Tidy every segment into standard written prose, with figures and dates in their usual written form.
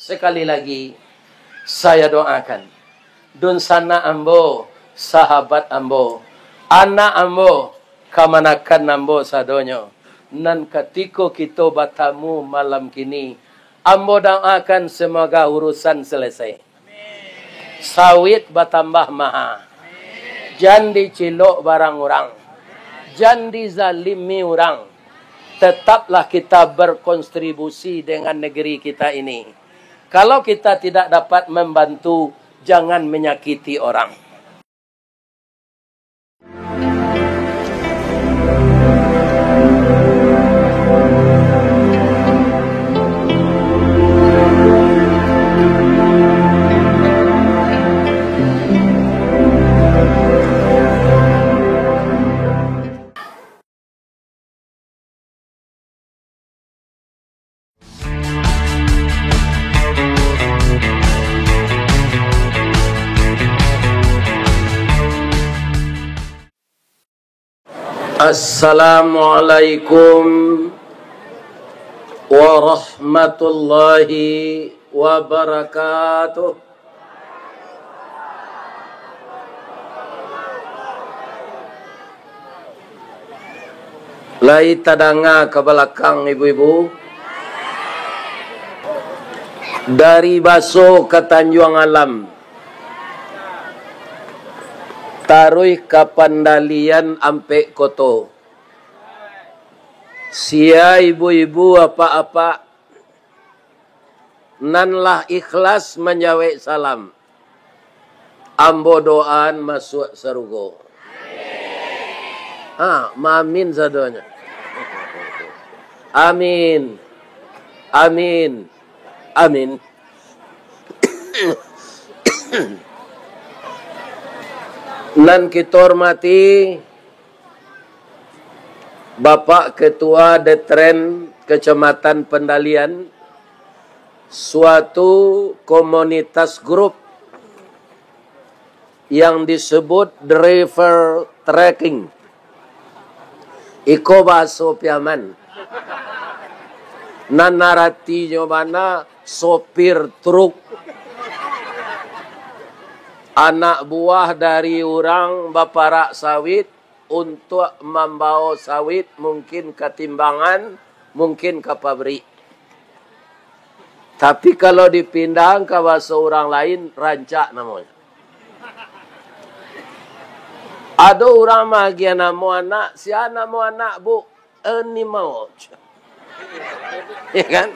sekali lagi saya doakan dun sana ambo sahabat ambo anak ambo kamanakan ambo sadonyo nan ketika kita bertemu malam kini ambo doakan semoga urusan selesai. Sawit bertambah mahal. Jangan dicilok barang orang. Jangan dizalimi orang. Tetaplah kita berkontribusi dengan negeri kita ini. Kalau kita tidak dapat membantu, jangan menyakiti orang. Assalamualaikum warahmatullahi wabarakatuh. Lai tadanga ke belakang ibu-ibu. Dari Baso ke Tanjung Alam. Taruh ke Pandalian ampe koto. Sia ibu-ibu apa-apa nanlah ikhlas menjawab salam. Ambo doaan masuk surga. Mamin sadonya. Amin. Amin. Amin. Nan kita hormati Bapak Ketua Detren Kecamatan Pendalian, suatu komunitas grup yang disebut driver trekking. Iko baso piaman. Nan narati nyobana sopir truk. Anak buah dari orang baparak sawit untuk membawa sawit mungkin ke timbangan, mungkin ke pabrik. Tapi kalau dipindah ke bahasa orang lain, rancak namanya. Ada orang magia nama anak, si anak mau anak bu, ini mau. Ya kan?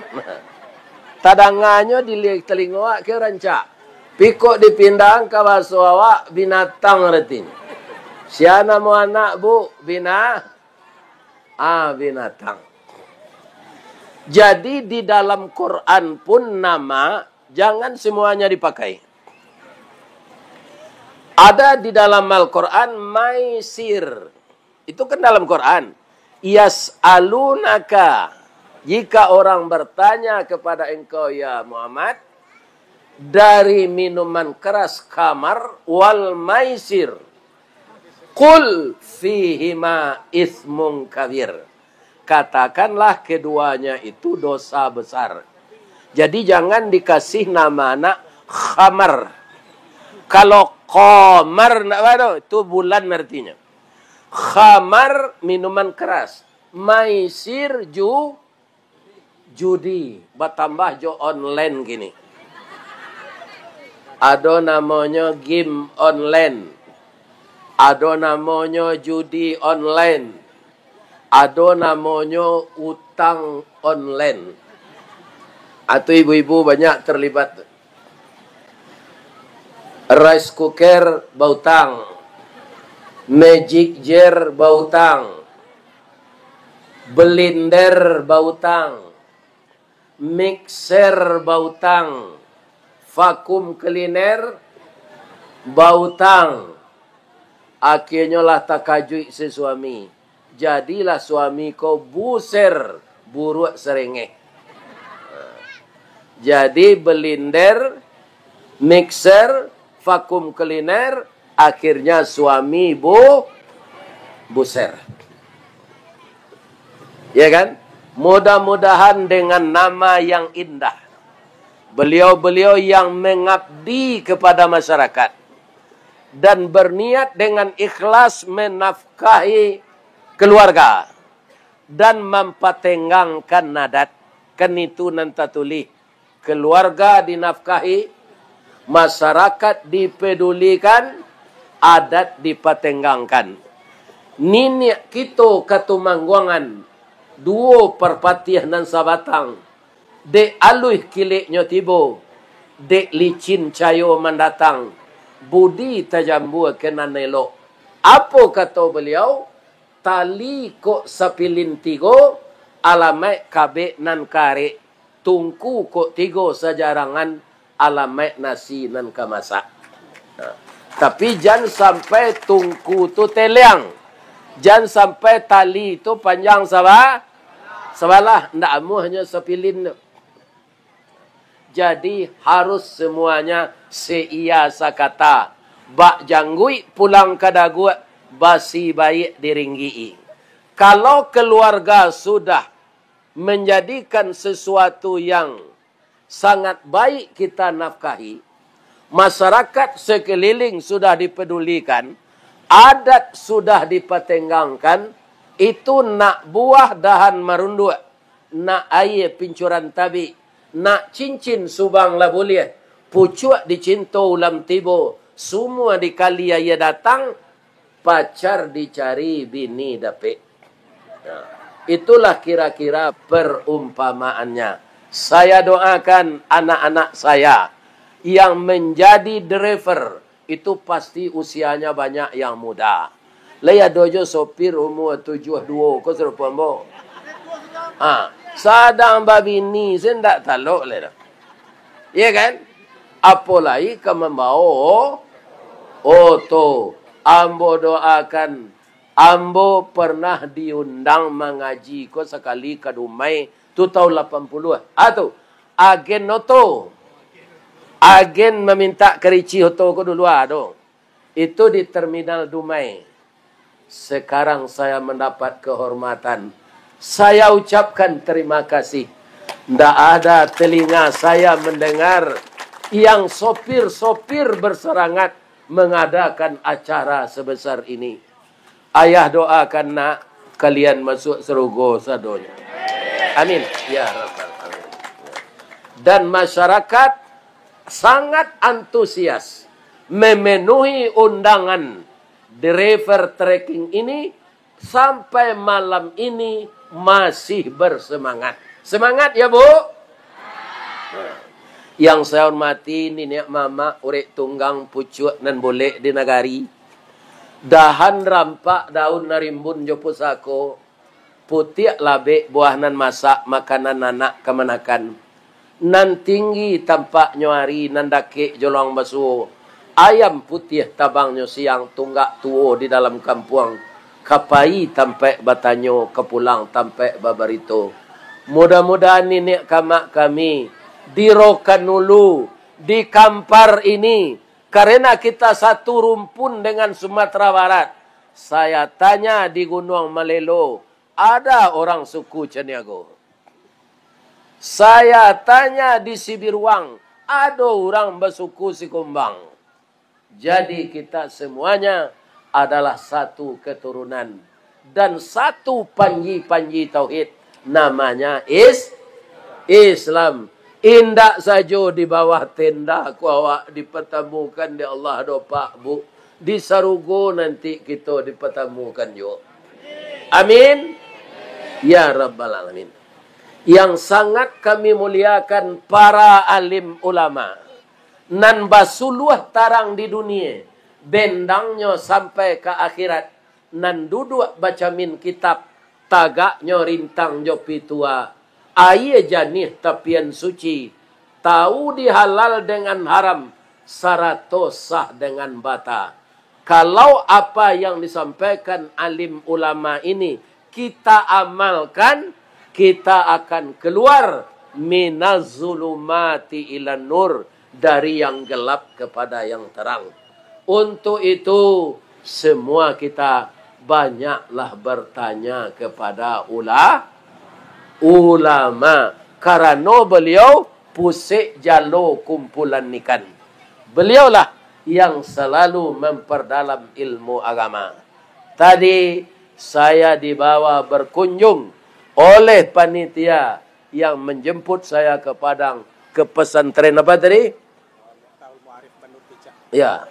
Tadangannya dilihat telinga ke rancak. Pikok dipindang ke bahasa awak binatang retin. Siapa nama anak bu? Binatang. Jadi di dalam Quran pun nama jangan semuanya dipakai. Ada di dalam Al-Quran maisir. Itu kan dalam Quran. Yas'alunaka. Jika orang bertanya kepada engkau ya Muhammad. Dari minuman keras khamar wal maisir. Qul fihima ismun kabir. Katakanlah keduanya itu dosa besar. Jadi jangan dikasih nama anak khamar. Kalau khamar itu bulan artinya. Khamar minuman keras. Maisir judi. Bertambah jo online gini. Ada namanya game online. Ada namanya judi online. Ada namanya utang online. Atau ibu-ibu banyak terlibat. Rice cooker bautang. Magic jar bautang. Blender bautang. Mixer bautang. Vakum cleaner bautang. Akhirnya lah takajui si suami. Jadilah suami kau buser buruk serengeh. Jadi blender, mixer, vakum cleaner, akhirnya suami buser. Ya kan? Mudah-mudahan dengan nama yang indah. Beliau-beliau yang mengabdi kepada masyarakat dan berniat dengan ikhlas menafkahi keluarga dan mempatenggangkan nadat. Kan itu nanti tulis. Keluarga dinafkahi, masyarakat dipedulikan, adat dipatenggangkan. Nini kita katumangguangan duo perpatiah nan sabatang. Dek aluih kiliknya tibo, dek licin cayo mendatang, budi tajambu kena nelok. Apa kata beliau? Tali kok sapilin tigo, alamai kabe nan kare, tungku kok tigo sajarangan, alamai nasi nan kamasak. Nah, tapi jangan sampai tungku tu teliang, jangan sampai tali itu panjang sabalah, ndak amu hanya sapilin. Jadi harus semuanya seia sakata. Bak janggui pulang ke dagu basi baik diringgi. Kalau keluarga sudah menjadikan sesuatu yang sangat baik kita nafkahi, masyarakat sekeliling sudah dipedulikan, adat sudah dipatenggangkan, itu nak buah dahan marunduk, nak air pincuran tabi, nak cincin subang lah boleh. Pucuk dicinto ulam tibo. Semua dikali ayah datang. Pacar dicari, bini dapet. Nah, itulah kira-kira perumpamaannya. Saya doakan anak-anak saya yang menjadi driver. Itu pasti usianya banyak yang muda. Leya dojo sopir umur 72. Kau seru pembo. Sadang babi ni sendak taluk le dah. Ya kan? Apalagi kamu membawa oto. Ambo doakan. Ambo pernah diundang mengaji ko sekali ke Dumai tu tahun 80. Atau agen oto. Agen meminta kerici oto ko dulu ado. Itu di terminal Dumai. Sekarang saya mendapat kehormatan. Saya ucapkan terima kasih. Tidak ada telinga saya mendengar yang sopir-sopir berserangat mengadakan acara sebesar ini. Ayah doakan nak kalian masuk surga sadonya. Amin. Ya Rabbal Alamin. Dan masyarakat sangat antusias memenuhi undangan driver trekking ini sampai malam ini masih bersemangat. Semangat ya Bu? Nah, yang saya hormati nenek mama urek tunggang pucuk nan boleh di nagari. Dahan rampak daun narimbun jo pusako. Putih labe buah nan masak makanan anak kemanakan. Nan tinggi tampak nyuari nan dake jolong basuh. Ayam putih tabangnya siang tunggak tuo di dalam kampung. Kapai tampai batanyo kepulang tampai babarito. Mudah-mudahan nenek kamak kami dirokan dulu di kampar ini. Karena kita satu rumpun dengan Sumatera Barat. Saya tanya di Gunung Malelo. Ada orang suku Caniago. Saya tanya di Sibirwang. Ada orang bersuku Sikumbang. Jadi kita semuanya adalah satu keturunan dan satu panji-panji tauhid namanya Islam. Indak saja di bawah tenda ku awak dipertemukan di Allah do Pak Bu. Di Sarugo nanti kita dipertemukan juga. Amin. Ya Rabbal Alamin. Yang sangat kami muliakan para alim ulama. Nan basuluh tarang di dunia. Bendangnya sampai ke akhirat. Nan duduk baca min kitab. Tagaknya rintang jopi tua. Air janih tapian suci. Tahu dihalal dengan haram. Sarato sah dengan bata. Kalau apa yang disampaikan alim ulama ini kita amalkan. Kita akan keluar. Minaz zulumati ilan nur. Dari yang gelap kepada yang terang. Untuk itu, semua kita banyaklah bertanya kepada ulama. Karena beliau pusik jalo kumpulan ikan. Beliaulah yang selalu memperdalam ilmu agama. Tadi saya dibawa berkunjung oleh panitia yang menjemput saya ke Padang, ke pesantren apa tadi? Ya,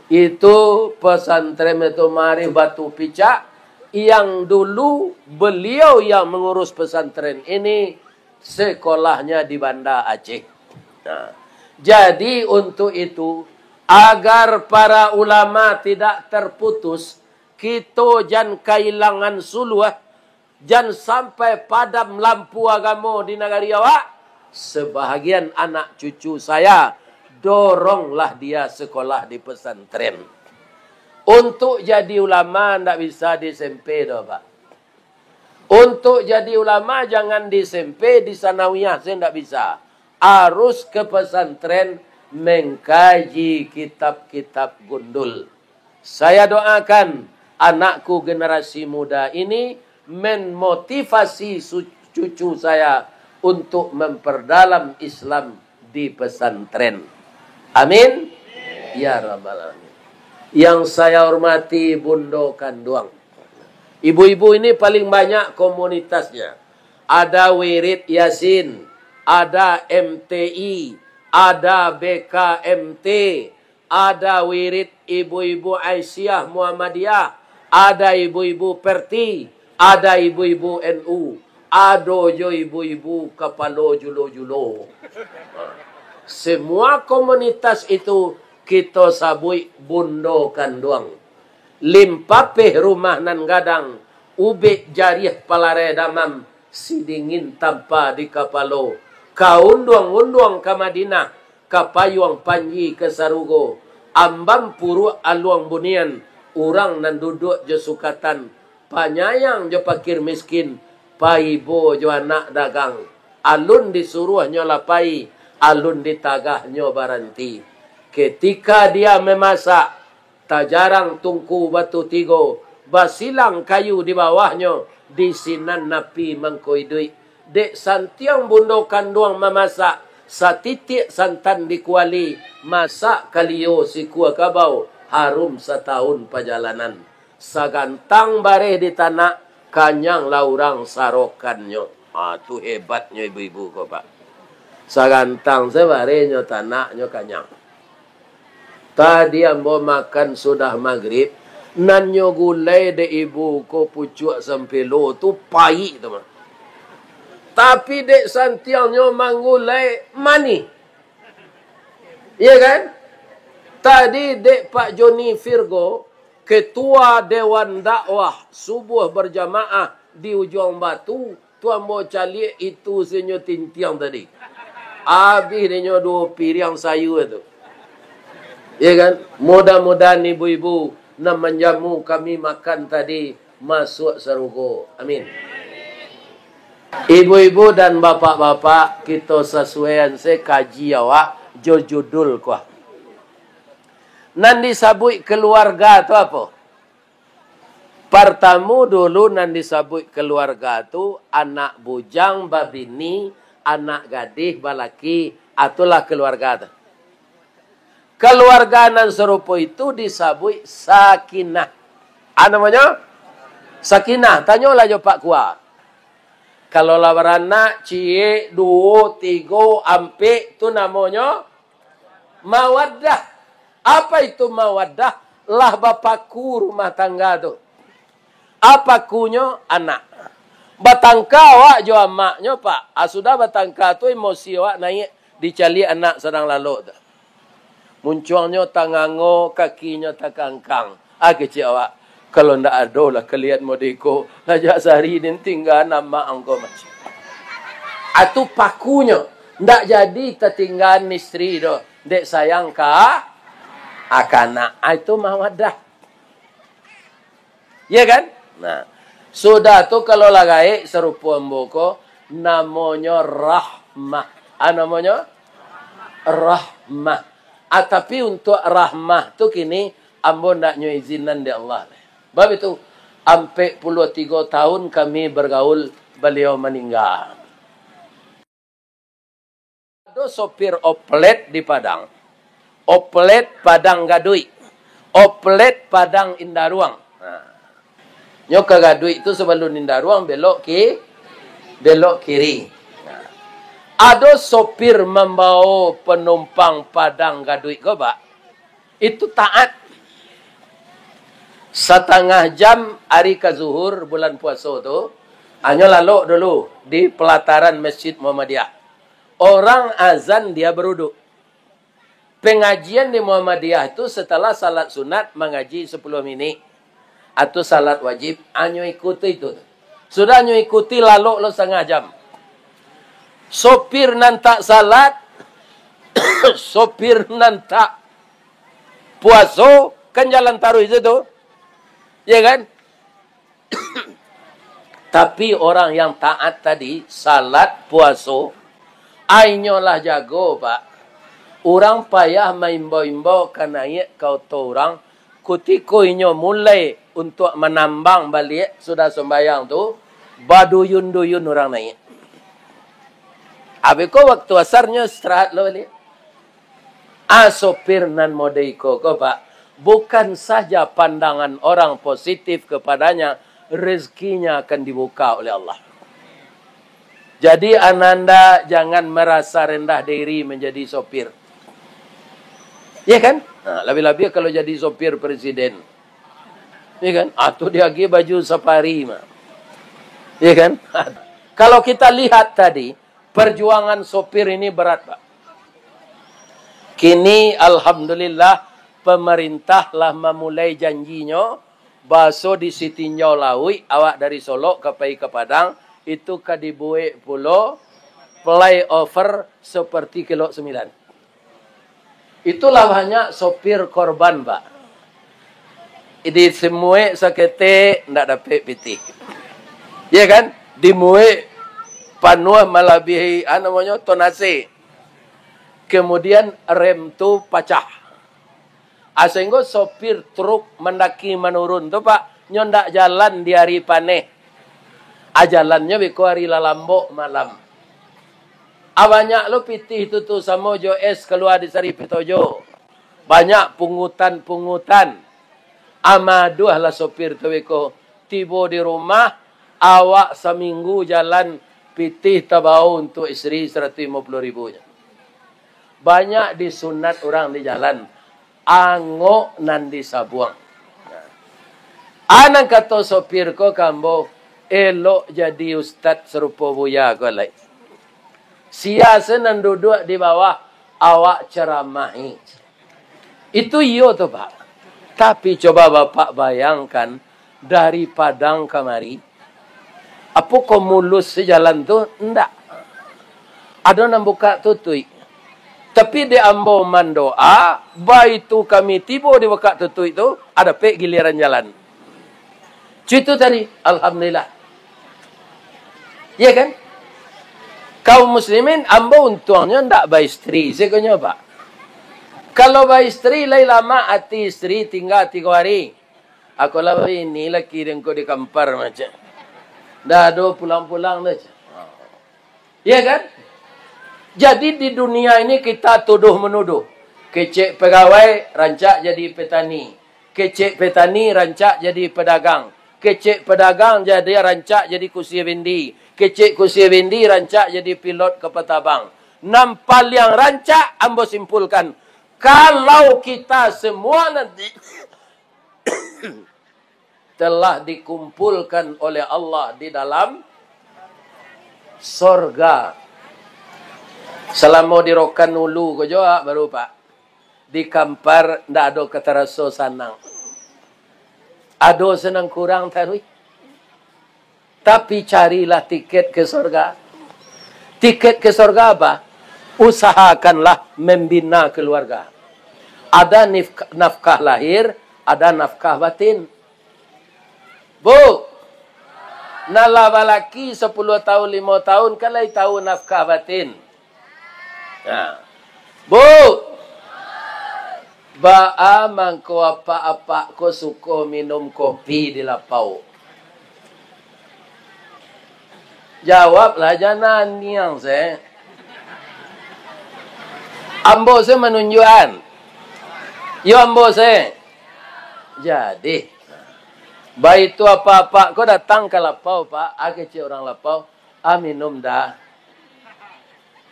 itu pesantren itu Mari Batu Picak, yang dulu beliau yang mengurus pesantren ini, sekolahnya di Banda Aceh. Nah, jadi untuk itu, agar para ulama tidak terputus, kita jangan kehilangan suluh, jangan sampai padam lampu agama di negara awak. Sebahagian anak cucu saya, doronglah dia sekolah di pesantren. Untuk jadi ulama tidak bisa di SMP dah, Pak. Untuk jadi ulama jangan di SMP, di sanawiyah, saya tidak bisa. Harus ke pesantren mengkaji kitab-kitab gundul. Saya doakan anakku generasi muda ini memotivasi cucu saya untuk memperdalam Islam di pesantren. Amin. Ya Rabbal Alamin. Yang saya hormati Bundo Kanduang. Ibu-ibu ini paling banyak komunitasnya. Ada Wirid Yasin, ada MTI, ada BKMT, ada Wirid Ibu-ibu Aisyah Muhammadiyah, ada ibu-ibu Perti, ada ibu-ibu NU, ada jo ibu-ibu Kapalo Julo-Julo. Semua komunitas itu kita sabui Bundo Kanduang. Limpapeh rumah nan gadang, ubik jariah palare damam, sidingin tanpa di kapalo. Kaunduang-unduang ke Madinah, kapayuang panji ke Sarugo, ambam puru aluang bunian, urang nan duduk je sukatan, panyayang je pakir miskin, paibo je anak dagang, alun disuruh nyolapai, alun ditagah nyobaranti. Ketika dia memasak, tajarang tungku batu tigo, basilang kayu di bawahnya, di sinan napi mengkoidui. Dek santiang Bundo Kanduang memasak, satitik santan di kuali, masak kaliyo si kuah kabau, harum setahun perjalanan. Sagantang bareh di tanah, kanyang laurang sarokannya. Itu hebatnya ibu-ibu kok, Pak. Sagantang sebarehnya tanahnya kanyang. Tadi ambo makan sudah maghrib, nanyo gulai de ibu ko pucuk sempelo tu pahit tu mah. Tapi dek santiangnya manggulai mani. Iya kan? Tadi dek Pak Joni Virgo, ketua Dewan Dakwah subuh berjamaah di Ujung Batu, tu ambo cali itu senyo tintiang tadi. Habis denyo 2 piring sayur tu. Ya kan? Mudah-mudahan ibu-ibu nak menjamu kami makan tadi masuk surga. Amin. Ibu-ibu dan bapak-bapak, kita sesuaian kaji awak judul kuah. Nan disabui keluarga tu apa? Pertama dulu nan disabui keluarga tu anak bujang, babini, anak gadis, balaki, atulah keluarga tu. Keluarga nan serupa itu disabui sakinah. Apa namanya? Sakinah. Tanyalah jo Pak Kua. Kalau lah beranak, cie, 2, 3, ampe, itu namanya mawaddah. Apa itu mawaddah? Lah bapakku rumah tangga tu. Apa kunyo? Anak. Batangka awak jo amaknya Pak. Sudah batangka tu emosi awak naik dicali anak sedang lalu tu. Munculnya tangango, kakinya takangkang. Kecil awak. Kalau ndak ada lah kelihat modeko. Lajak sehari ini tinggal nama angko macam. Itu pakunya. Ndak jadi tertinggal istri do. Dek sayang ka akanak. Itu mawadah. Ya kan? Nah. Sudah tu kalau lagai serupa mboko. Namanya rahmah. Namanya? Rahmah. Tapi untuk rahmah tu kini ambo nak nyo izinan di Allah. Sebab itu sampai 23 tahun kami bergaul, beliau meninggal. Ada sopir oplet di Padang. Oplet Padang Gadui. Oplet Padang Indaruang. Nyo ke Gadui itu sebelum Indaruang belok kiri. Ada sopir membawa penumpang Padang Gadui ke Pak. Itu taat. Setengah jam hari ke zuhur bulan puasa tu, hanya lalu dulu di pelataran Masjid Muhammadiyah. Orang azan dia beruduk. Pengajian di Muhammadiyah itu setelah salat sunat mengaji 10 menit. Atau salat wajib, hanya ikuti itu. Sudah hanya ikuti lalu lo setengah jam. Sopir nantak salat, sopir nantak puasa, kan jalan taruh itu tu. Ya kan? Tapi orang yang taat tadi, salat, puasa, ainyolah jago, Pak. Orang payah maimbau-imbau kanaya kau tu orang, kutiko inyo mulai untuk menambang balik, sudah sembahyang tu, baduyun-duyun orang naik. Abiko waktu asarnya istirahat lo balik. Sopir nan modeiko ko, Pak. Bukan saja pandangan orang positif kepadanya, rezekinya akan dibuka oleh Allah. Jadi ananda jangan merasa rendah diri menjadi sopir. Ya kan? Nah, lebih-lebih kalau jadi sopir presiden. Ya kan? Atau dia pakai baju safari. Ya kan? Kalau kita lihat tadi, perjuangan sopir ini berat, Pak. Kini alhamdulillah pemerintah lah memulai janjinya baso di Sitinjau Laui awak dari Solo ke Padang itu kadibuik pulau flyover seperti kilo 9. Itulah banyak sopir korban, Pak. Di semua sakete ndak dapat piti. Ya kan? Dimue panuh melebihi namanya tonase. Kemudian rem tu pecah. Sehingga sopir truk mendaki menurun tu, Pak, nyondak jalan di hari paneh. Jalannya biko hari lalambok malam. Banyak lo pitih itu tu sama jo es keluar di Sari Pitojo. Banyak pungutan-pungutan. Amaduh lah sopir tu biko. Tiba di rumah, awak seminggu jalan pitih tabau untuk isteri 150.000. Banyak disunat orang di jalan. Angok nan disabuang. Anak kata sopir ko kambo elok jadi ustad serupa buya ko lai. Siasa nan duduk di bawah awak ceramahi. Itu iyo tu, Pak. Tapi coba Bapak bayangkan dari Padang kemari. Apa kau mulus sejalan tu? Ndak. Ada nak buka tutui. Tapi di ambo mandoa, baitu kami tiba di wakak tutu itu, ada pek giliran jalan. Itu tadi, alhamdulillah. Ya kan? Kaum muslimin, ambo untungnya ndak bayi istri. Sekonya, Pak. Kalau bayi istri, lai lama hati istri tinggal 3 hari. Aku lah ini lagi dengko di kampar macam. Dah ada pulang-pulang dah. Ya kan? Jadi di dunia ini kita tuduh-menuduh. Kecek pegawai, rancak jadi petani. Kecek petani, rancak jadi pedagang. Kecek pedagang, jadi rancak jadi kursi bendi. Kecek kursi bendi, rancak jadi pilot kapal terbang. Nampal yang rancak, ambo simpulkan. Kalau kita semua nanti telah dikumpulkan oleh Allah di dalam sorga. Selama di rokan ulu ko jua baru, Pak. Di kampar ndak ada keteraso sanang. Ada senang kurang tarui. Tapi carilah tiket ke surga. Tiket ke surga apa? Usahakanlah membina keluarga. Ada nafkah lahir, ada nafkah batin. Bu, nala balaki 10 tahun, 5 tahun, kalai tahu nafkah batin. Nah. Bu, ba'a mangko apa-apa ko suko minum kopi di lapau. Jawablah jangan niang saya. Ambo saya menunjukkan. Yo ambo saya. Jadi. Baik itu apa-apa. Kau datang ke lapau, Pak. Kecil orang lapau. Minum dah.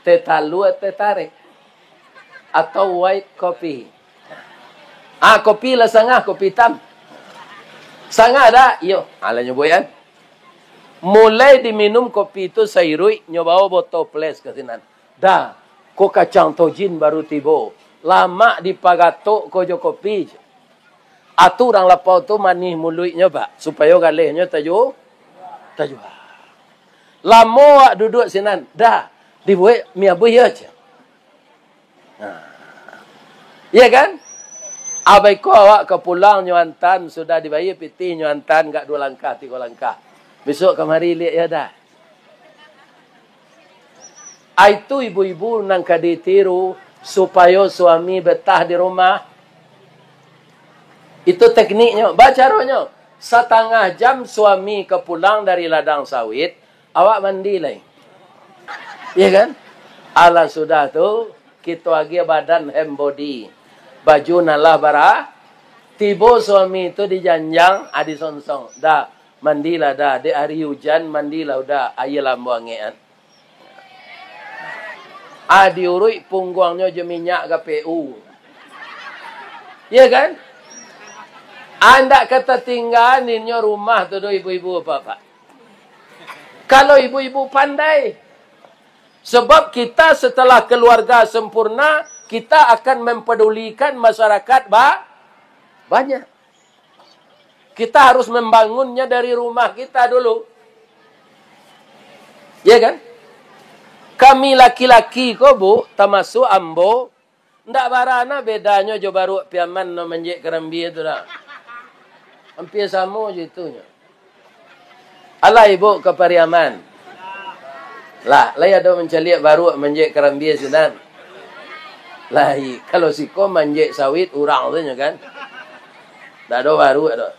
Teh talu atau teh tarik. Atau white coffee. Kopi lah sangah. Kopi hitam. Sangah dah. Yo. Alah nyoboyan. Mulai diminum kopi itu sairui. Nyobawa botol ples ke sinan. Dah. Ko kacang tojin baru tiba. Lama dipagatok ko jo kopi. Atu orang lapau tu manih muluitnya pak. Supaya galihnya tajuk. Lama wak duduk sinan. Dah. Dibuat miabuh ya je. Ya kan? Abai ko awak ke pulang nyuantan. Sudah dibayar piti nyuantan. Gak 2 langkah, 3 langkah. Besok kemari lihat ya dah. Itu ibu-ibu nang kaditiru. Supaya suami betah di rumah. Itu tekniknya. Baca rohnya. 1/2 jam suami kepulang dari ladang sawit. Awak mandi lah. Ya kan? Alah sudah tu. Kita lagi badan hem body. Baju nalah bara. Tiba suami itu dijanjang. Adi sonsong. Dah. Mandilah dah. Di hari hujan mandilah dah. Ayah lambu angean. Diurui punggungnya je minyak KPU. Ya kan? Anda kata tinggalin rumah tu ibu-ibu apa-apa. Kalau ibu-ibu pandai. Sebab kita setelah keluarga sempurna, kita akan mempedulikan masyarakat banyak. Kita harus membangunnya dari rumah kita dulu. Ya kan? Kami laki-laki ko bu, termasuk ambo, ndak barana bedanya jo baru piaman no menjek kerambi itu dah. Hampir sama je itunya. Alah ibu ke Pariaman. Lah ada menceliak baru menjek kerambi sinan. Lah kalau siko menjek sawit urang tu kan. Dak ada baru ada.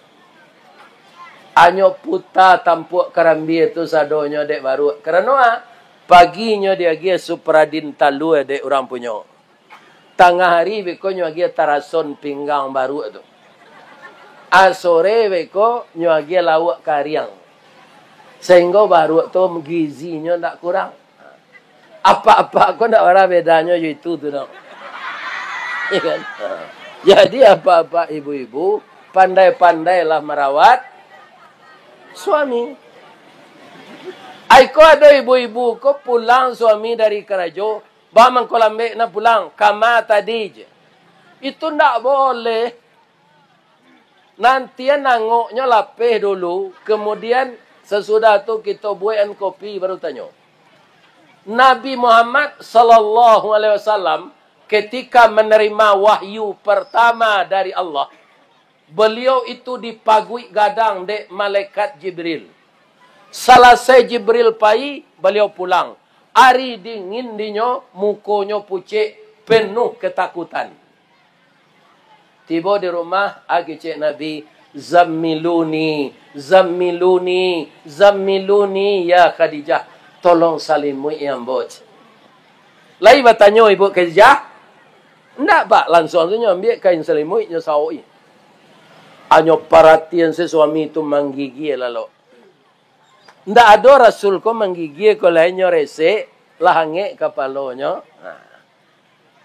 Anyo puta tampuk kerambi itu sadonya dek baru. Kerana paginya dia supradin talu dek orang punya. Tengah hari bekonyo dia tarason pinggang baru tu. Sore beko nyuagia lawak kariang. Sehingga baru tu gizinya tak kurang. Apa-apa kau tak ada bedanya itu tu dong. Ya kan? Jadi apa-apa ibu-ibu pandai-pandailah merawat suami. Aiko ada ibu-ibu ko pulang suami dari kerajo, bamang kolambe na pulang kama tadi je. Itu ndak boleh. Nanti nangoknya lapeh dulu, kemudian sesudah tu kita buatkan kopi baru tanya. Nabi Muhammad sallallahu alaihi wasallam ketika menerima wahyu pertama dari Allah, beliau itu dipagui gadang dek malaikat Jibril. Selesai Jibril pai, beliau pulang. Hari dingin dinyo, mukonya pucik, penuh ketakutan. Tiba di rumah, cik Nabi, Zammiluni, Zammiluni, Zammiluni, ya Khadijah. Tolong salimui yang bot. Lai bertanya ibu Khadijah. Ndak pak, langsung saja ambil kain selimut, nya sawi. Anyo perhatian suami itu menggigil lalu. Ndak ada Rasul ko menggigil ko lainnya rese, lahange kepalanya.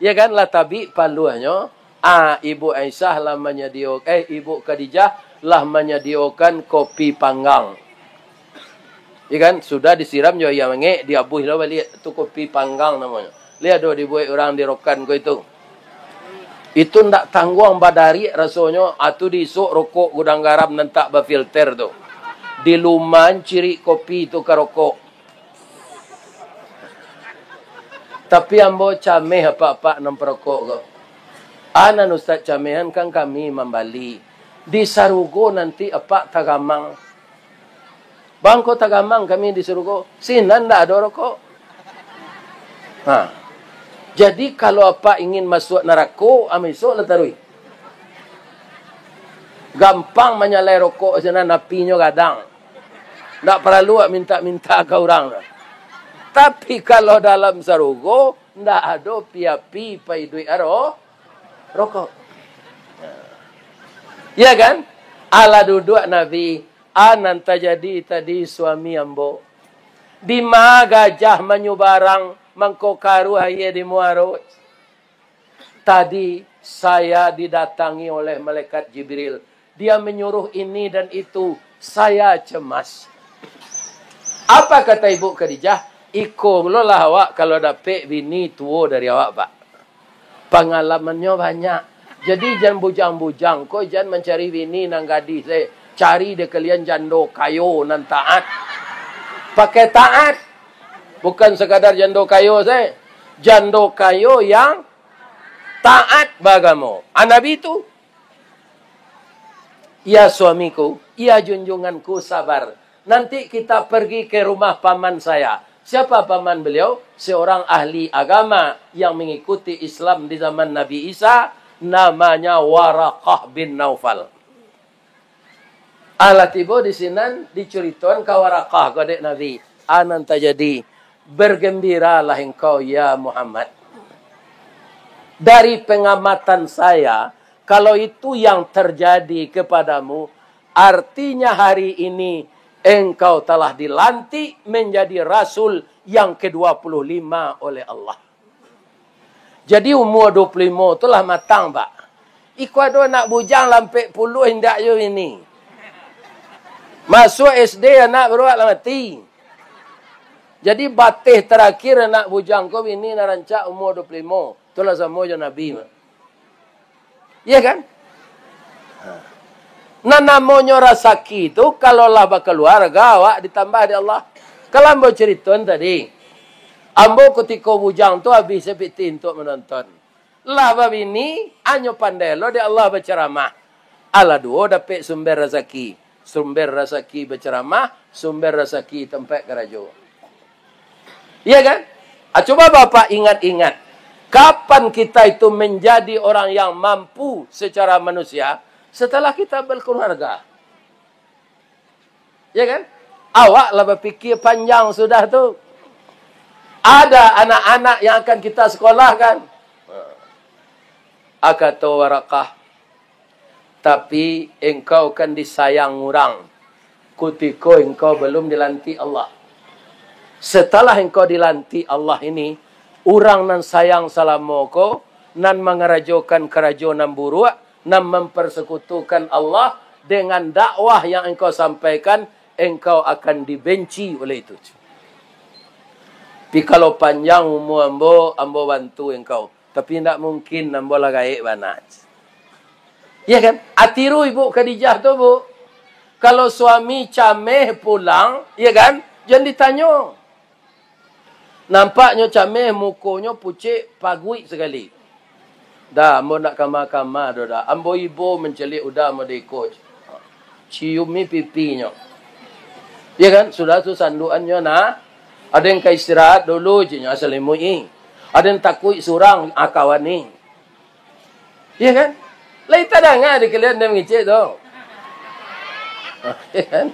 Ya kan, lah tabi paluanya. Ibu Aisyah lah menyediakan, Ibu Khadijah lah menyediakan kopi panggang. Ya kan, sudah disiram jo yang menge, diabuh lah balik tu kopi panggang namanya. Lihat do dibuat orang di rokan ko itu. Itu ndak tanggung badari rasanya, atu disuk rokok gudang garam nantak bafilter tu. Di luman ciri kopi itu ke rokok. Tapi ambo cameh apa-apa nam perokok ko. Anan Ustaz camehan kan kami membali. Di Sarugo nanti apa tagamang. Bangko tagamang kami di Sarugo. Sinan ndak ada rokok. Jadi kalau apa ingin masuk neraka, amisuk lah tarui. Gampang menyalai rokok sana napinya gadang. Tak perlu minta-minta ke orang. Tapi kalau dalam Sarugo, ndak ada piapi pai duit rokok. Ya kan? Ala duduk Nabi, anan jadi tadi suami ambo. Di ma gajah menyubarang mengkokaru haye di muaro. Tadi saya didatangi oleh malaikat Jibril. Dia menyuruh ini dan itu. Saya cemas. Apa kata Ibu Khadijah? Iko lo lah awak kalau dapet bini tua dari awak, Pak. Pengalamannya banyak. Jadi jangan bujang-bujang. Kau jangan mencari bini nang gadis. Cari dia kalian jando kayo nan taat. Pakai taat. Bukan sekadar jando kayo saya. Jando kayo yang taat bagamu. Nabi itu. Ya suamiku. Ya junjunganku sabar. Nanti kita pergi ke rumah paman saya. Siapa paman beliau? Seorang ahli agama yang mengikuti Islam di zaman Nabi Isa. Namanya Waraqah bin Naufal. Allah tiba di sini diceritakan ke Waraqah kodek Nabi. Anan tajadi. Bergembiralah engkau ya Muhammad. Dari pengamatan saya. Kalau itu yang terjadi kepadamu. Artinya hari ini. Engkau telah dilantik menjadi Rasul yang ke-25 oleh Allah. Jadi umur 25 itulah matang, Pak. Iku ada anak bujang lampai puluh hendak yo ini. Masuk SD anak beruat lah mati. Jadi batih terakhir anak bujang kau ini narancak umur 25. Itulah sama je Nabi. Iya kan? Nah namanya rasaki itu kalau lah keluarga awak ditambah di Allah. Kalau ambo ceritakan tadi. Ambo ketika bujang tu habis sepiti untuk menonton. Lah bab ini anyo pandai lo di Allah berceramah. Ala dua dapat sumber rezeki. Sumber rezeki berceramah, sumber rezeki tempat kerajo. Iya kan? Coba Bapak ingat-ingat. Kapan kita itu menjadi orang yang mampu secara manusia setelah kita berkeluarga? Ya kan? Awak lah berfikir panjang sudah tu. Ada anak-anak yang akan kita sekolahkan. Kata Waraqah. Tapi engkau kan disayang orang. Kutiko engkau belum dilantik Allah. Setelah engkau dilantik Allah ini. Orang nan sayang salamoko. Nan mengerajokan kerajonan buruk. Nan mempersekutukan Allah. Dengan dakwah yang engkau sampaikan. Engkau akan dibenci oleh itu. Tapi kalau panjang umur ambo bantu engkau. Tapi tidak mungkin ambo lah gaik banat. Ya kan? Atiru Ibu Khadijah tu Bu. Kalau suami cameh pulang, ya kan? Jangan ditanya. Nampaknya cameh mukonya pucik pagui sekali. Dah, ambo nak kamar-kamar dah. Ambo ibu mencelik udah mau diikut. Ciumi pipinya. Ya kan? Sudah tu sanduannya nak. Ada yang kaya istirahat dulu je asal lemui. Ada yang takut surang akawan ni. Ya kan? Lai tak dengar dia kalian dia mengicik tu. Ya kan?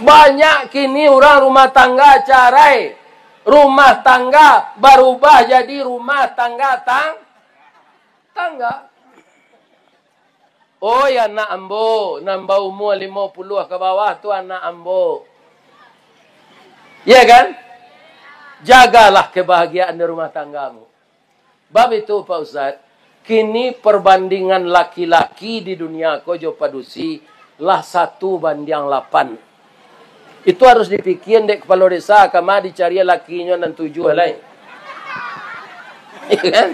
Banyak kini orang rumah tangga carai. Rumah tangga berubah jadi rumah tangga tangga. Oh ya anak ambo. Nambah umur 50 ke bawah tu anak ambo. Ya kan? Jagalah kebahagiaan di rumah tanggamu. Bab itu Pak Ustaz. Kini perbandingan laki-laki di dunia kojo padusi lah 1:8. Itu harus dipikir dek kepala desa. Kama dicari lakinya dan 7 lain. Ya kan?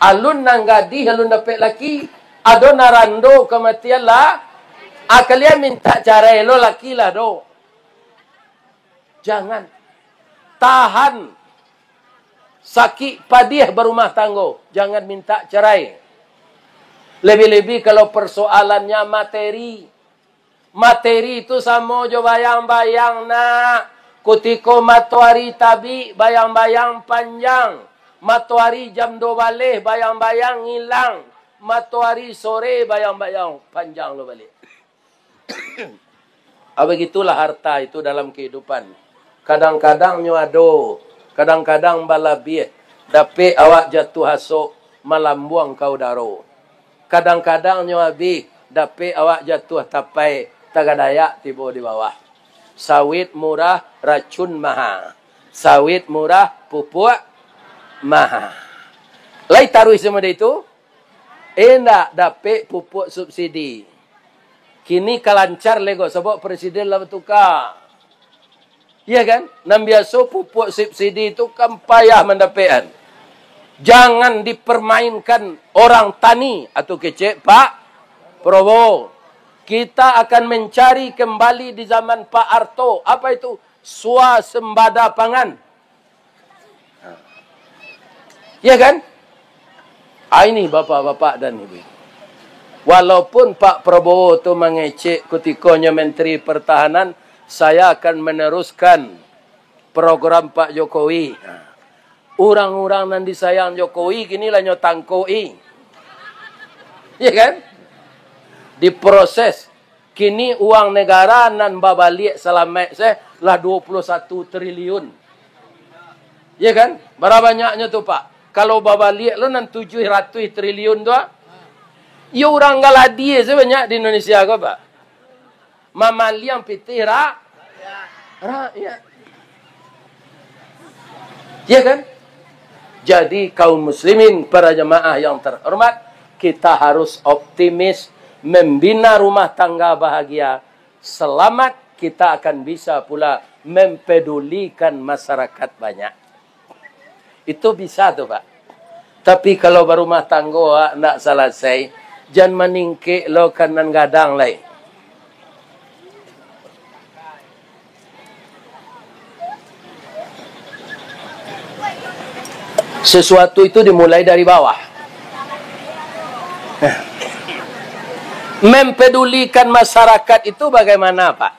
Alun nang gadi, alun dapat laki. Ado narando kematian lah. Kalian minta cara elo laki lah do. Jangan. Tahan. Sakit padih berumah tangga. Jangan minta cerai. Lebih-lebih kalau persoalannya materi. Materi itu sama jo bayang-bayang nak. Kutiko matahari tabi bayang-bayang panjang. Matahari jam 2 balik bayang-bayang hilang. Matahari sore bayang-bayang panjang lo balik. Begitulah harta itu dalam kehidupan. Kadang-kadang nyo ado, kadang-kadang balabih, dapik awak jatuh hasuk, malambuang kau daro. Kadang-kadang nyo habis, dapik awak jatuh tapai, tagadayak tiba di bawah. Sawit murah, racun mahal. Sawit murah, pupuk mahal. Lai taruh sama dia itu? Endak dapik pupuk subsidi. Kini kalancar lego sebab presiden lah bertukar. Ya kan? Nam biasa pupuk subsidi itu kan payah mendapatkan. Jangan dipermainkan orang tani atau kecek Pak Prabowo. Kita akan mencari kembali di zaman Pak Harto. Apa itu? Swasembada pangan. Ya kan? Ini bapak-bapak dan ibu. Walaupun Pak Prabowo itu mengecek ketikanya Menteri Pertahanan, saya akan meneruskan program Pak Jokowi. Orang-orang yang disayang Jokowi, kini lah nyotangkoi. Ya kan? Diproses. Kini uang negara nan babalik selamat saya lah 21 triliun. Ya kan? Berapa banyaknya tu Pak? Kalau babalik lo nan 700 triliun tu. Ya orang galadi sebanyak di Indonesia kau Pak. Mamaliang pitih rakyat. Ya kan? Jadi kaum muslimin, para jemaah yang terhormat, kita harus optimis, membina rumah tangga bahagia. Selamat, kita akan bisa pula mempedulikan masyarakat banyak. Itu bisa tuh Pak. Tapi kalau berumah tangga tidak selesai, jangan meningkik lo kanan gadang lain. Sesuatu itu dimulai dari bawah. Mempedulikan masyarakat itu bagaimana Pak?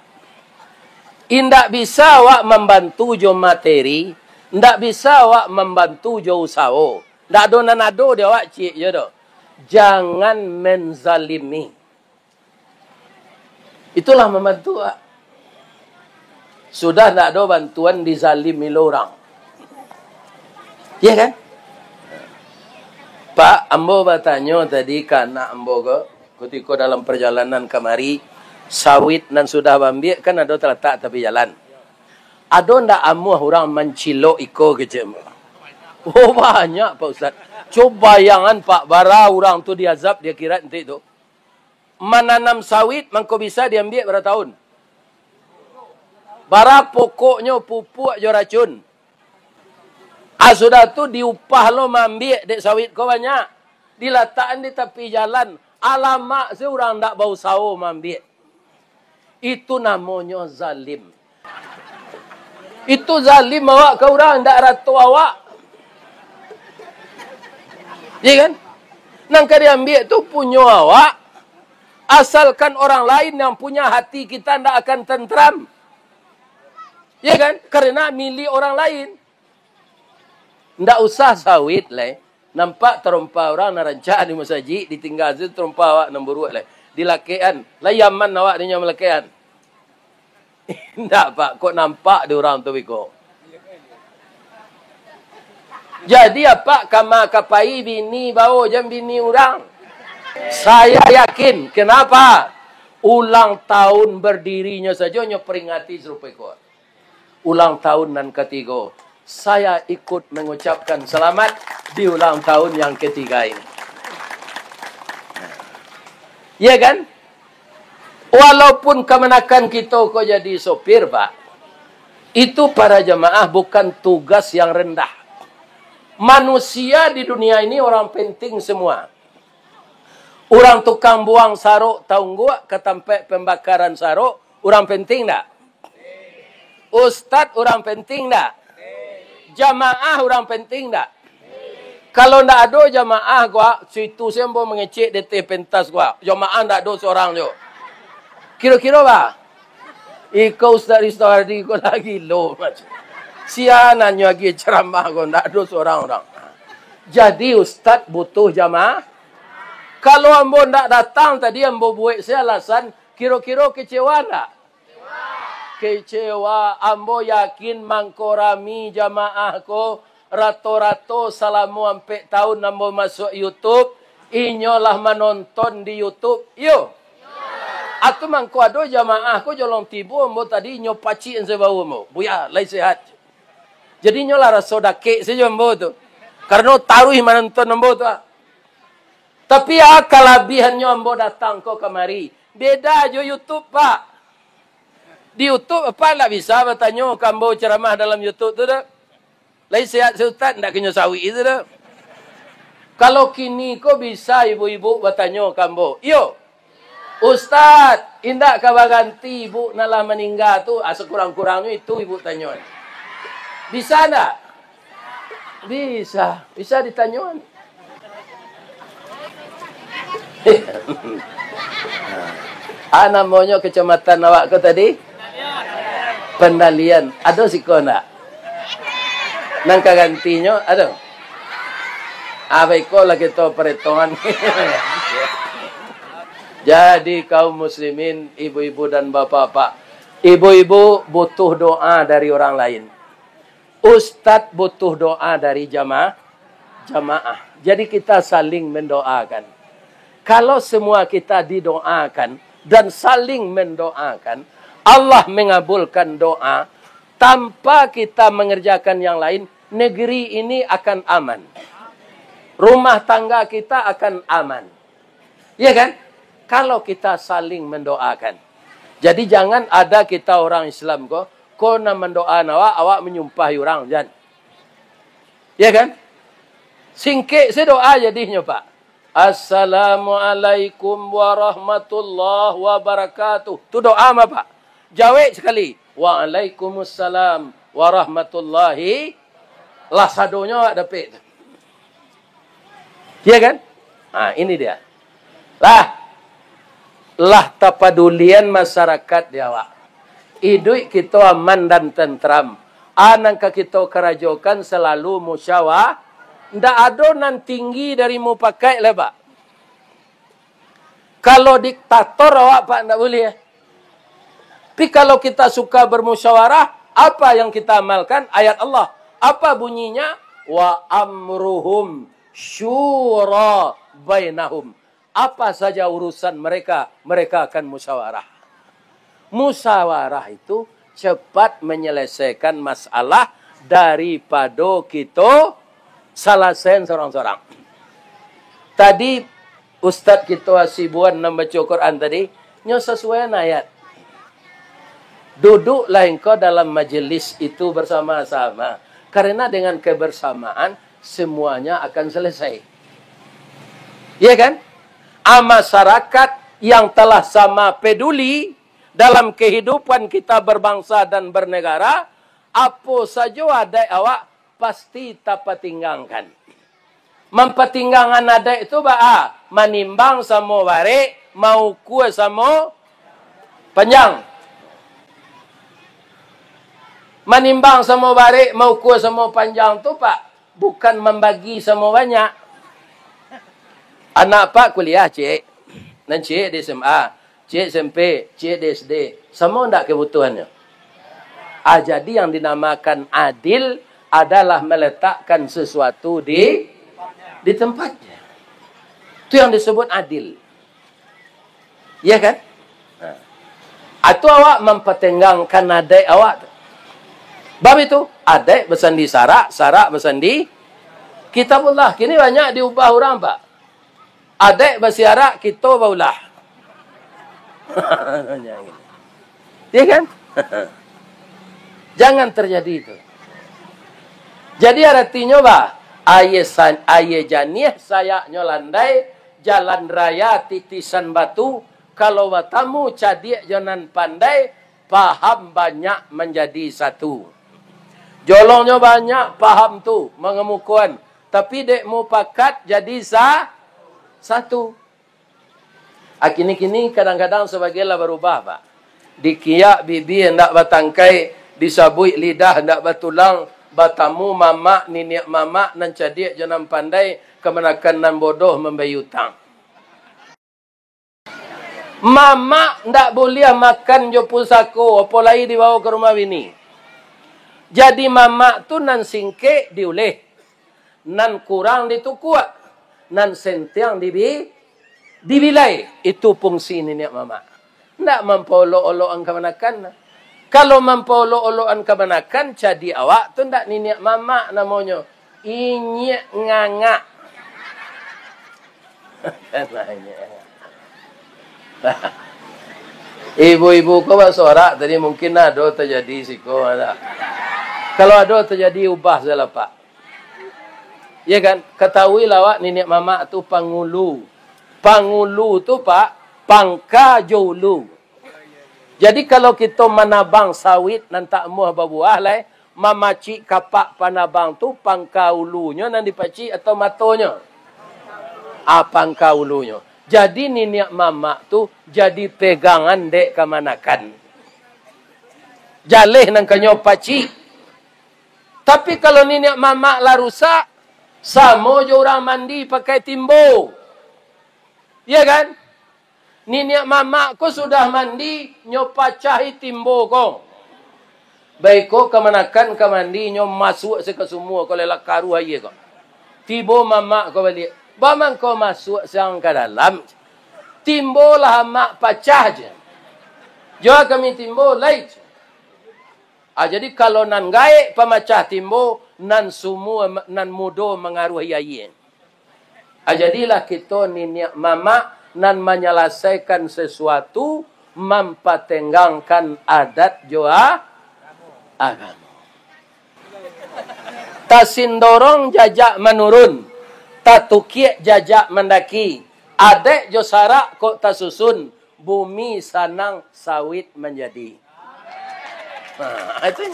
Indak bisa awak membantu jo materi, ndak bisa awak membantu jo usaha. Ndak ada nanado dia awak cik je do. Jangan menzalimi. Itulah membantu Pak. Sudah ndak ada bantuan dizalimi orang. Ya kan? Pak, ambo bertanya tadi karena ambo ketika dalam perjalanan kemari, sawit nan sudah bambil kan ada terletak tepi jalan. Ada ndak ambo orang mencilok iko kecil? Oh banyak Pak Ustaz. Coba bayangan Pak, bara orang tu diazab dia kira nanti tu. Menanam sawit mangko bisa diambil berapa tahun? Bara pokoknya pupuk jo racun. Sudah tu diupah lo mambil dek sawit kau banyak. Diletakkan di tepi jalan. Alamak seorang tak bau sawo mambil. Itu namanya zalim. Itu zalim awak ke orang tak ratu awak. Ya kan? Nang dia ambil tu punya awak. Asalkan orang lain yang punya hati kita tak akan tentram. Ya kan? Karena milik orang lain. Ndak usah sawit lah. Nampak terompa orang narancak di masjid, ditinggal tu terompa awak nombor buat lah. Dilakian, lah yaman awak dia melakian. Ndak Pak, kok nampak di orang tu biko. Jadi apa kama kapai bini bau jam bini orang. Saya yakin, kenapa? Ulang tahun berdirinya saja nyo peringati serupa kau. Ulang tahun nan ketiga. Saya ikut mengucapkan selamat di ulang tahun yang ketiga ini. Ya kan? Walaupun kemenakan kita kok jadi sopir, Pak. Itu para jemaah bukan tugas yang rendah. Manusia di dunia ini orang penting semua. Orang tukang buang saruk tahu gua ke tempat pembakaran saruk, orang penting tak? Ustadz orang penting tak? Jamaah orang penting tak? Kalau ndak ada jamaah gua, situ sembo mengecek DT pentas gua. Jamaah ndak ada seorang jo. Kira-kira ba? Iko Ustaz Ristordi ko lagi lo macam. Sianannya lagi ceramah gua ndak ada seorang orang. Jadi Ustaz butuh jamaah. Kalau ambo ndak datang tadi ambo buat saya alasan, kira-kira kecewa ndak? kecewa. Ambo yakin mangkorami jamaah ko. Rato-rato salamu ampe tahun ambo masuk YouTube. Inyolah menonton di YouTube. Yo. Atu mangko ado jamaah ko jolong tibu ambo tadi nyo paci en sebau ambo. Buya, lai sehat. Jadi nyolah rasa dake saja ambo tu. Karena taruh menonton ambo tu. Tapi ya kelebihannya ambo datang ko kemari. Beda aja YouTube, Pak. Di YouTube apa tak bisa bertanya kambo ceramah dalam YouTube tu dah. Lai sehat Ustaz ndak kenyo sawi itu dah. Kalau kini kok bisa ibu-ibu bertanya kambo. Yo. Ustaz, indak kabar ganti ibu nalah meninggal tu, sekurang-kurangnya itu ibu tanya. Bisa enggak? Bisa. Bisa ditanya. Namanya kecamatan awak ko tadi? Pendalian. Ada siko nak? Nang kagantinya ada? Apa iko lagi to perhitungan? Jadi kaum muslimin, ibu-ibu dan bapak-bapak, ibu-ibu butuh doa dari orang lain. Ustadz butuh doa dari jamaah. Jadi kita saling mendoakan. Kalau semua kita didoakan dan saling mendoakan, Allah mengabulkan doa. Tanpa kita mengerjakan yang lain, negeri ini akan aman. Rumah tangga kita akan aman. Ya kan? Kalau kita saling mendoakan. Jadi jangan ada kita orang Islam kok nak mendoa awak menyumpahi orang. Jangan. Ya kan? Singkik sedoa jadinya Pak. Assalamualaikum warahmatullahi wabarakatuh. Itu doa apa Pak? Jawab sekali. Waalaikumsalam warahmatullahi. Lah sadonya awak dapat. Ya kan? Nah, ini dia. Lah tapadulian masyarakat dia awak. Hidup kita aman dan tentram. Anangka kita kerajokan selalu musyawarah. Ndak ada nan tinggi dari mu pakai lah Pak. Kalau diktator awak Pak ndak boleh. Tapi kalau kita suka bermusyawarah, apa yang kita amalkan? Ayat Allah. Apa bunyinya? Wa amruhum syura bainahum. Apa saja urusan mereka akan musyawarah. Musyawarah itu cepat menyelesaikan masalah daripada kita salasen seorang-seorang. Tadi Ustaz kita Asibuan membaca Quran tadi, nyo sesuai ayat. Duduklah engkau dalam majelis itu bersama-sama. Karena dengan kebersamaan semuanya akan selesai. Ya kan? Masyarakat yang telah sama peduli dalam kehidupan kita berbangsa dan bernegara, apa saja ada awak pasti tapatinggalkan. Mempertinggalkan ada itu menimbang sama bare, mau kue sama panjang. Menimbang sama bare, mau kue sama panjang tu Pak, bukan membagi sama banyak. Anak Pak kuliah cik, dan cik di SMA, cik SMP, cik di SD, semua tidak kebutuhannya. Jadi yang dinamakan adil adalah meletakkan sesuatu di tempatnya. Itu yang disebut adil. Ya kan? Atau awak mempertenggangkan adek awak. Bab itu, adek bersandi sarak bersandi kitabullah. Kini banyak diubah orang Pak. Adek bersiarak, kita baulah. Ya kan? Jangan terjadi itu. Jadi artinya aye janih saya nyolandai jalan raya titisan batu. Kalau batamu cadik jonan pandai, paham banyak menjadi satu. Jolongnya banyak, paham tu mengemukuan. Tapi dek mu pakat jadi satu. Kini kadang-kadang sebagailah berubah Pak. Dikiyak bibi hendak batangkai, disabui lidah hendak batulang, batamu mamak, niniak mamak, nan cadik jangan pandai, kemenakan nan bodoh membayar utang. Mama ndak boleh makan jo pusako, apalagi dibawa ke rumah bini. Jadi mama tu nan singke diulih, nan kurang ditukua, nan sentiang dibilai. Itu fungsi nenek mama. Ndak memperolok-olokan kemanakan. Kalau memperolok-olokan kemanakan, jadi awak tu ndak nenek mama namanya. Inyek ngangak. Ibu-ibu kau bersorak tadi mungkin ada terjadi siko ada. Kalau ada terjadi ubah salah pak. Ya kan? Ketahui lawak nenek mama tu pangulu. Pangulu tu pak pangka jolu. Jadi kalau kita menabang sawit nan tak muah berbuah lah, mamaci kapak panabang tu pangka ulunya nan dipaci atau matonya. Pangka ulunya. Jadi nenek mama tu jadi pegangan dek kemanakan. Jaleh nang kanyo paci. Tapi kalau nenek mama lah rusak, sama je orang mandi pakai timbo. Ya kan? Nenek mama ko sudah mandi, nyo pacahi timbo ko. Baik ko kemanakan ke mandi, nyo masuk ke semua ko lelak karu aye ko. Tibo mama ko balik. Baman ko masuk sang ke dalam. Timbo lah mak pacah je. Jauh kami timbo lain. Jadi kalau nan gaik pemacah timbo, nan semua nan mudo mengaruhi ayin. Jadilah kita nenek mama nan menyelesaikan sesuatu, mempertenggangkan adat joa agama. Tasindorong jajak menurun, tatukiek jajak mendaki. Adek jo sarak kok tasusun, bumi sanang sawit menjadi. Itu.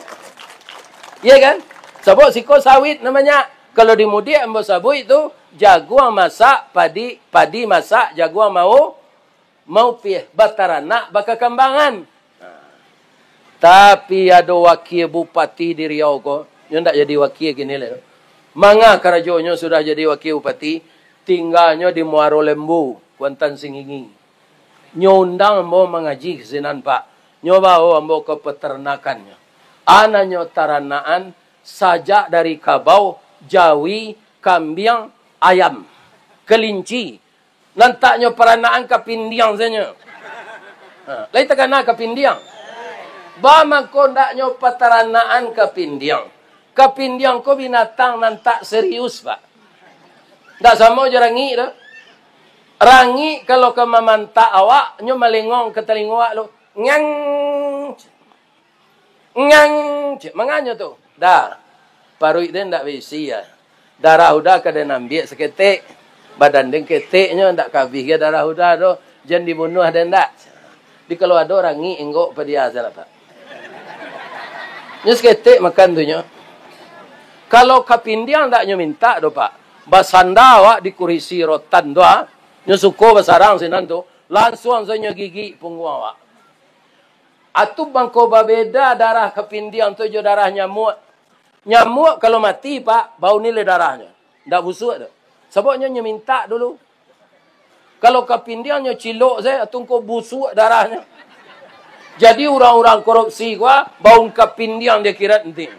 Ya kan? Sebab siko sawit namanya. Kalau di mudik ambo sabui itu jaguar masak padi masak jaguar mau pih bataranak baka kambangan. Tapi ada wakil bupati di Riau ko, nyo ndak jadi wakil gini le. Manga karajonyo sudah jadi wakil bupati, tinggalnya di Muaro Lembu, Kuantan Singgingi. Nyo undang ambo mengaji kesinan pak. Nyo bawa ambo ke peternakannya. Anaknya taranaan sajak dari kabau, jawi, kambing, ayam, kelinci. Nantaknya peranaan ke pindiang saja. Lain tekan ke pindiang. Bama ko ndaknya peteranaan ke pindiang. Ke pindiang ko binatang nantak serius pak. Ndak sama je rangi dah. Rangi kalau ke mamanta awak, nyo melengong ke telinga awak lo. Ngang. Menganyo tu. Dah. Paru itu ndak bisi ya. Darah udah kada nambiak seketik. Badan deng ketiknya ndak kabih ke darah udah do. Jangan dibunuh ada ndak. Di kalau ada orang ngi enggok pedia salah pak. Nyo seketik makan tu nyo. Kalau kapindiang ndak nyo minta do pak. Basanda awak di kurisi rotan do ah. Nyo suko basarang sinan tu. Langsung saya gigi punggung awak. Atu bangko babeda darah kapindiang tu jo darah nyamuk. Nyamuk kalau mati pak, bau nilai darahnya. Ndak busuk tu. Sebabnya nyo minta dulu. Kalau kapindiang nyo cilok saya, atu ko busuk darahnya. Jadi orang-orang korupsi gua, bau kapindiang dia kira penting.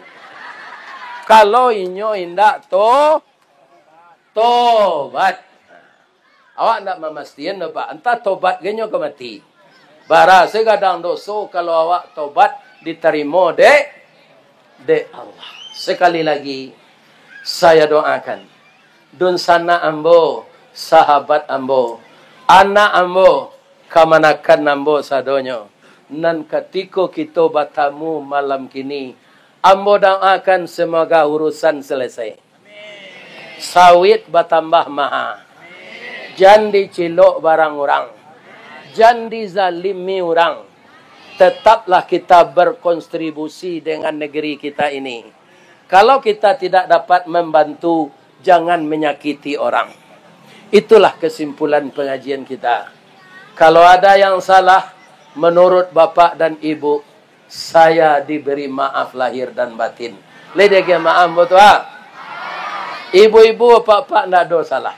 Kalau inyo indak tobat. Awak ndak memastikan do pak, entah tobat genyo ke mati. Bara segadang dosa kalau awak tobat diterima de Allah. Sekali lagi saya doakan dun sana ambo, sahabat ambo, anak ambo, kamanakan ambo sadonyo. Nan ketika kita bertemu malam kini, ambo doakan semoga urusan selesai. Sawit bertambah mahal. Jangan dicilok barang orang. Jangan dizalimi orang. Tetaplah kita berkontribusi dengan negeri kita ini. Kalau kita tidak dapat membantu, jangan menyakiti orang. Itulah kesimpulan pengajian kita. Kalau ada yang salah, menurut bapak dan ibu, saya diberi maaf lahir dan batin. Ledege maaf betul ah. Ibu-ibu bapak-bapak tidak ada salah.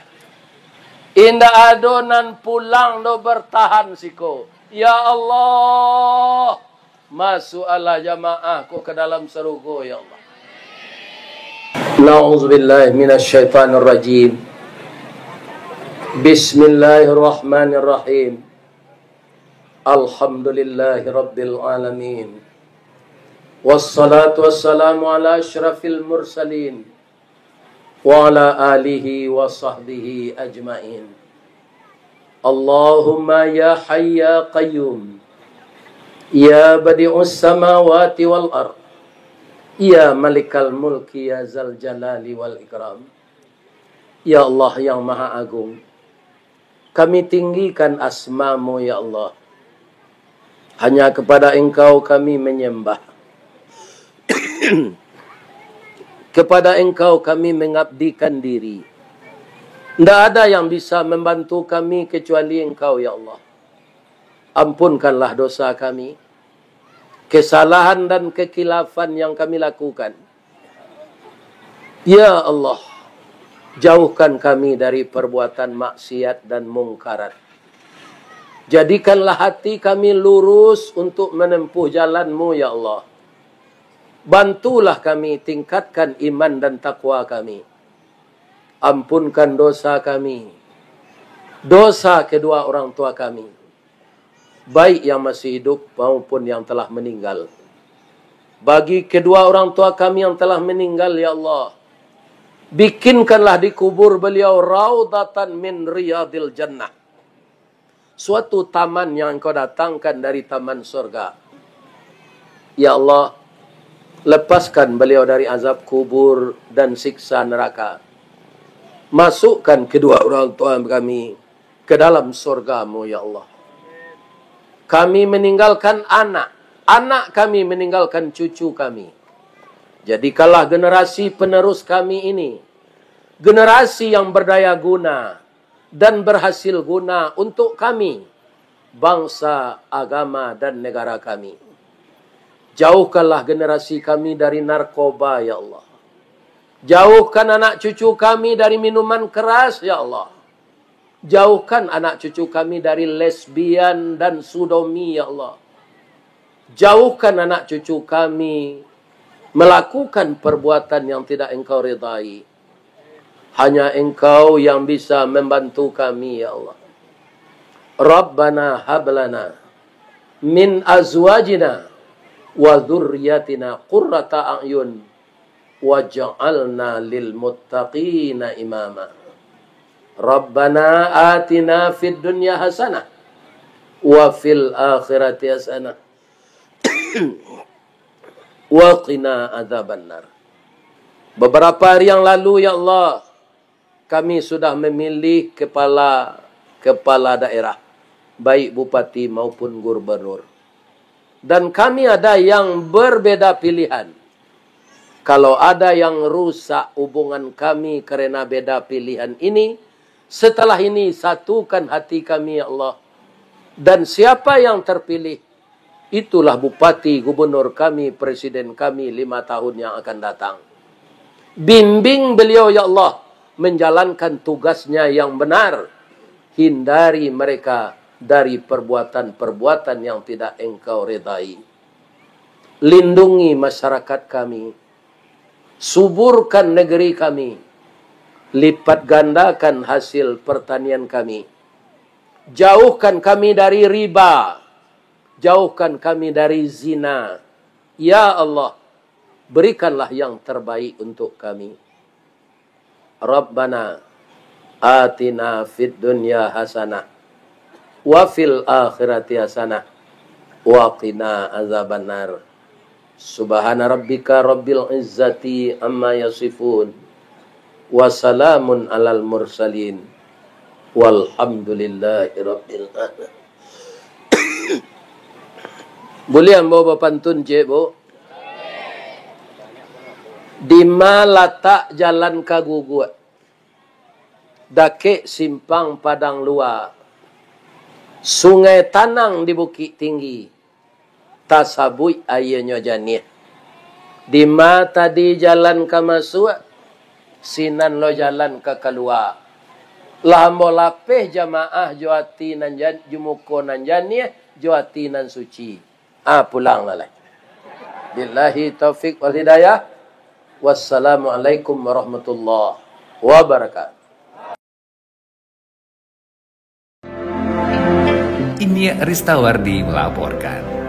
Indah adonan pulang do bertahan siko. Ya Allah, masuk ala jamaah ko ke dalam surga ya Allah. Na'udzubillahi minasyaitonir rajim. Bismillahirrahmanirrahim. Alhamdulillahi rabbil alamin. Wassalatu wassalamu ala asyrafil mursalin wa ala alihi wa sahbihi ajmain. Allahumma ya hayy ya qayyum, ya badi'us samawati wal ard, ya malikal mulki ya zal jalali wal ikram. Ya Allah yang maha agung, kami tinggikan asma-Mu ya Allah. Hanya kepada Engkau kami menyembah. Kepada Engkau kami mengabdikan diri. Tidak ada yang bisa membantu kami kecuali Engkau ya Allah. Ampunkanlah dosa kami, kesalahan dan kekilafan yang kami lakukan. Ya Allah, jauhkan kami dari perbuatan maksiat dan mungkarat. Jadikanlah hati kami lurus untuk menempuh jalan-Mu ya Allah. Bantulah kami tingkatkan iman dan takwa kami. Ampunkan dosa kami, dosa kedua orang tua kami, baik yang masih hidup maupun yang telah meninggal. Bagi kedua orang tua kami yang telah meninggal ya Allah, bikinkanlah di kubur beliau raudatan min riyadil jannah, suatu taman yang Engkau datangkan dari taman surga. Ya Allah, lepaskan beliau dari azab kubur dan siksa neraka. Masukkan kedua orang tua kami ke dalam surga-Mu ya Allah. Kami meninggalkan anak, anak kami meninggalkan cucu kami. Jadikanlah generasi penerus kami ini generasi yang berdaya guna dan berhasil guna untuk kami, bangsa, agama dan negara kami. Jauhkanlah generasi kami dari narkoba ya Allah. Jauhkan anak cucu kami dari minuman keras ya Allah. Jauhkan anak cucu kami dari lesbian dan sodomi ya Allah. Jauhkan anak cucu kami melakukan perbuatan yang tidak Engkau ridai. Hanya Engkau yang bisa membantu kami ya Allah. Rabbana hablana min azwajina wa dzurriyyatina qurrata a'yun waj'alna lil muttaqina imama. Rabbana atina fid dunya hasanah wa fil akhirati hasanah wa qina adzabannar. Beberapa hari yang lalu ya Allah, kami sudah memilih kepala daerah, baik bupati maupun gubernur. Dan kami ada yang berbeda pilihan. Kalau ada yang rusak hubungan kami karena beda pilihan ini, setelah ini satukan hati kami ya Allah. Dan siapa yang terpilih, itulah bupati, gubernur kami, presiden kami 5 tahun yang akan datang. Bimbing beliau ya Allah menjalankan tugasnya yang benar. Hindari mereka dari perbuatan-perbuatan yang tidak Engkau ridai. Lindungi masyarakat kami. Suburkan negeri kami. Lipat gandakan hasil pertanian kami. Jauhkan kami dari riba. Jauhkan kami dari zina. Ya Allah, berikanlah yang terbaik untuk kami. Rabbana atina fid dunya hasanah wa fil akhirati hasanah wa qina azabannar. Subhana rabbika rabbil izzati amma yasifun wa salamun alal mursalin walhamdulillahi rabbil alamin. Boleh ambo pantun je bo? Di malata jalan kaguguat, dake simpang padang luar, sungai tanang di bukit tinggi, tasabui ayahnya janih. Di mata di jalan ke masuk, sinan lo jalan ke keluar. Lambo lapeh jamaah joati nan jumuko nan janiah joati nan suci. Pulang lah. Billahi taufik wal hidayah. Wassalamualaikum warahmatullahi wabarakatuh. Ini Ristawardi melaporkan.